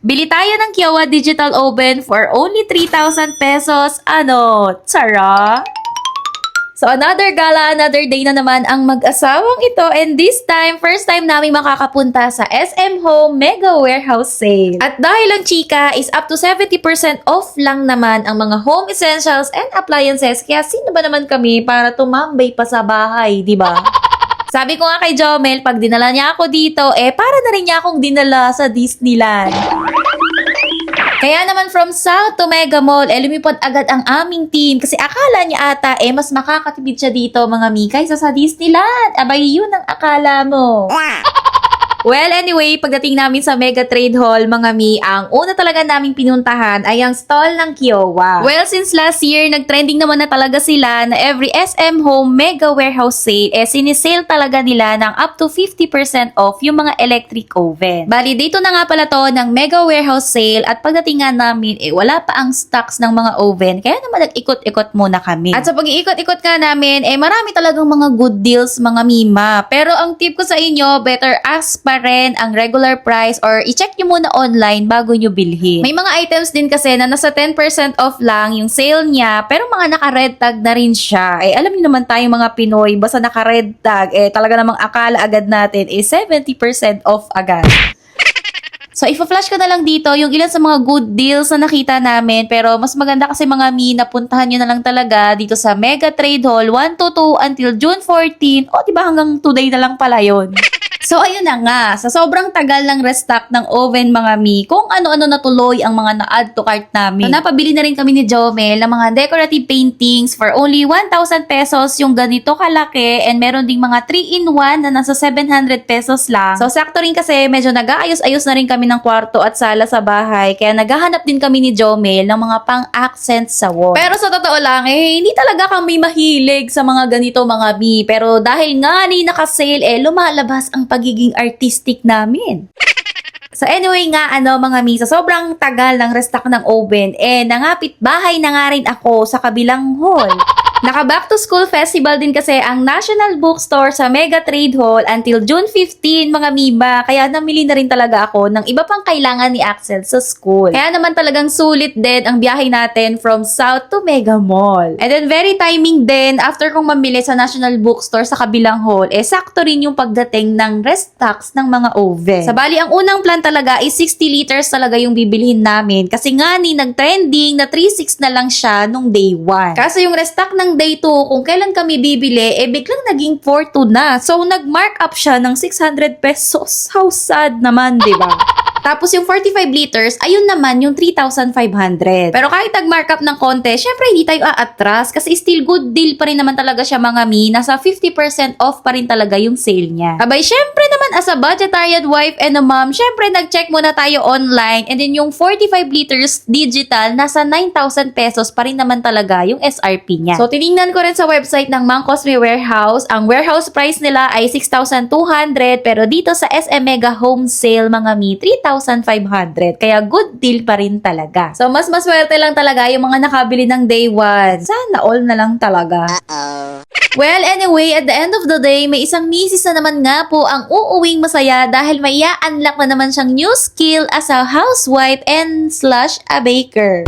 Bili tayo ng Kiowa Digital Oven for only 3,000 pesos. Ano? Tsara? So, another gala, another day na naman ang mag-asawang ito. And this time, first time namin makakapunta sa SM Home Mega Warehouse Sale. At dahil ang chika is up to 70% off lang naman ang mga home essentials and appliances. Kaya sino ba naman kami para tumambay pa sa bahay, di ba? Sabi ko nga kay Jomel, pag dinala niya ako dito, para na rin niya akong dinala sa Disneyland. Kaya naman from South to Mega Mall, lumipad agad ang aming team kasi akala niya ata mas makakatipid siya dito mga mi kaysa sa Disneyland. Abay, yun ang akala mo. Well, anyway, pagdating namin sa Mega Trade Hall, mga mi, ang una talaga naming pinuntahan ay ang stall ng Kiowa. Well, since last year, nag-trending naman na talaga sila na every SM Home Mega Warehouse Sale, sinisale talaga nila ng up to 50% off yung mga electric oven. Bali, dito na nga pala to ng Mega Warehouse Sale at pagdating nga namin, wala pa ang stocks ng mga oven, kaya naman nag-ikot-ikot muna kami. At sa pag-iikot-ikot nga namin, marami talagang mga good deals, mga mima. Pero ang tip ko sa inyo, better ask pa rin ang regular price or i-check nyo muna online bago nyo bilhin. May mga items din kasi na nasa 10% off lang yung sale niya pero mga naka-red tag na rin siya. Alam niyo naman tayong mga Pinoy, basta naka-red tag, talaga namang akala agad natin 70% off agad. So, ipa-flash ko na lang dito yung ilan sa mga good deals na nakita namin. Pero mas maganda kasi mga mi, napuntahan nyo na lang talaga dito sa Mega Trade Hall 1 to 2 until June 14. O, diba hanggang today na lang pala yun. So, ayun na nga. Sa sobrang tagal ng restock ng oven, mga mi, kung ano-ano natuloy ang mga na-add to cart namin. So, napabili na rin kami ni Jomel ng mga decorative paintings for only 1,000 pesos yung ganito kalaki and meron ding mga 3-in-1 na nasa 700 pesos lang. So, sakto rin kasi medyo nag-aayos-ayos na rin kami ng kwarto at sala sa bahay. Kaya naghahanap din kami ni Jomel ng mga pang-accent sa wall. Pero sa totoo lang, hindi talaga kami mahilig sa mga ganito, mga mi. Pero dahil nga ni nakasale, lumalabas ang pagiging artistic namin. So anyway nga, mga mi, sa sobrang tagal ng restock ng oven, nangapit bahay na nga rin ako sa kabilang hall. Naka Back to School Festival din kasi ang National Bookstore sa Mega Trade Hall until June 15, mga miba. Kaya namili na rin talaga ako ng iba pang kailangan ni Axel sa school. Kaya naman talagang sulit din ang biyahe natin from South to Mega Mall. And then very timing din, after kong mamili sa National Bookstore sa kabilang hall, sakto rin yung pagdating ng restocks ng mga oven. Sa bali, ang unang plan talaga is 60 liters talaga yung bibilhin namin. Kasi nga ni, nag-trending na 3.6 na lang siya nung day 1. Kaso yung restock ng day 2, kung kailan kami bibili, biglang naging 4.2 na. So, nag-mark up siya ng 600 pesos. How sad naman, di ba? Tapos yung 45 liters, ayun naman yung 3,500. Pero kahit nag-markup ng konti, syempre hindi tayo aatras kasi still good deal pa rin naman talaga siya, mga mi. Nasa 50% off pa rin talaga yung sale niya. Abay, syempre naman as a budgetarian wife and a mom, syempre nag-check muna tayo online and then yung 45 liters digital, nasa 9,000 pesos pa rin naman talaga yung SRP niya. So, tiningnan ko rin sa website ng Mang Cosme Warehouse. Ang warehouse price nila ay 6,200 pero dito sa SM Mega Home Sale, mga mi, 3,500. Kaya good deal pa rin talaga. So, mas maswerte lang talaga yung mga nakabili ng day 1. Sana all na lang talaga. Well, anyway, at the end of the day, may isang misis na naman nga po ang uuwing masaya dahil may i-unlock na naman siyang new skill as a housewife and / a baker.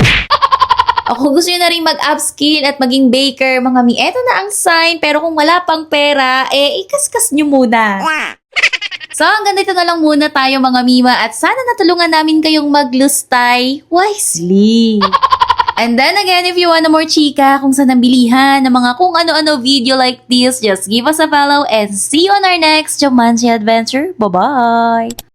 Kung gusto nyo na rin mag-upskill at maging baker, mga mi, eto na ang sign. Pero kung wala pang pera, ikaskas nyo muna. So, hanggang dito na lang muna tayo, mga mima, at sana natulungan namin kayong maglustay wisely. And then again, if you want more chika kung saan nabilihan ng mga kung ano-ano video like this, just give us a follow and see you on our next Jumanji adventure. Bye-bye!